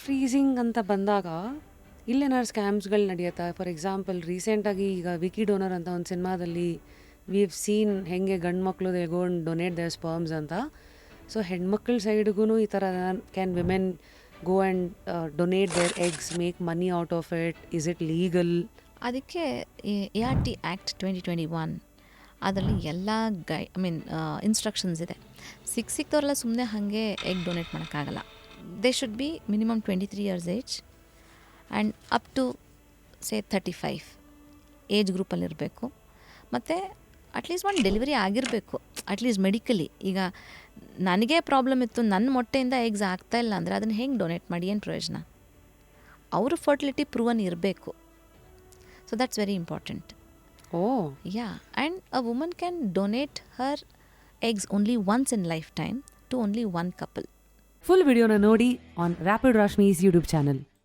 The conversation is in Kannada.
ಫ್ರೀಸಿಂಗ್ ಅಂತ ಬಂದಾಗ ಇಲ್ಲೇನಾದ್ರು ಸ್ಕ್ಯಾಮ್ಸ್ಗಳು ನಡೆಯುತ್ತಾ? ಫಾರ್ ಎಕ್ಸಾಂಪಲ್ ರೀಸೆಂಟಾಗಿ ಈಗ ವಿಕಿ ಡೋನರ್ ಅಂತ ಒಂದು ಸಿನಿಮಾದಲ್ಲಿ ವಿ ಹ್ಯಾವ್ ಸೀನ್ ಹೆಂಗೆ ಗಂಡು ಮಕ್ಕಳು they go and donate their sperms ಅಂತ. ಸೊ ಹೆಣ್ಮಕ್ಳ ಸೈಡ್ಗೂ ಈ ಥರ can women go and donate their eggs, make money out of it? Is it legal? ಅದಕ್ಕೆ ART ಆ್ಯಕ್ಟ್ 2021 ಅದರಲ್ಲಿ ಎಲ್ಲ ಇನ್ಸ್ಟ್ರಕ್ಷನ್ಸ್ ಇದೆ. ಸಿಕ್ತವ್ರೆಲ್ಲ ಸುಮ್ಮನೆ ಹಾಗೆ ಎಗ್ ಡೊನೇಟ್ ಮಾಡೋಕ್ಕಾಗಲ್ಲ. They should be minimum 23 years age and up to say 35 age ಗ್ರೂಪಲ್ಲಿರಬೇಕು. ಮತ್ತು ಅಟ್ಲೀಸ್ಟ್ ಒಂದು ಡೆಲಿವರಿ ಆಗಿರಬೇಕು, ಅಟ್ಲೀಸ್ಟ್ ಮೆಡಿಕಲಿ. ಈಗ ನನಗೆ ಪ್ರಾಬ್ಲಮ್ ಇತ್ತು, ನನ್ನ ಮೊಟ್ಟೆಯಿಂದ ಎಗ್ಸ್ ಆಗ್ತಾಯಿಲ್ಲ ಅಂದರೆ ಅದನ್ನು ಹೆಂಗೆ ಡೊನೇಟ್ ಮಾಡಿ ಏನು ಪ್ರಯೋಜನ? ಅವ್ರ ಫರ್ಟಿಲಿಟಿ ಪ್ರೂವನ್ ಇರಬೇಕು. So that's very important. Oh, Yeah, and a woman can donate her eggs only once in lifetime to only one couple. Full ವಿಡಿಯೋನ ನೋಡಿ ಆನ್ ರ್ಯಾಪಿಡ್ ರಾಶ್ಮೀಸ್ ಯೂಟ್ಯೂಬ್ ಚಾನಲ್.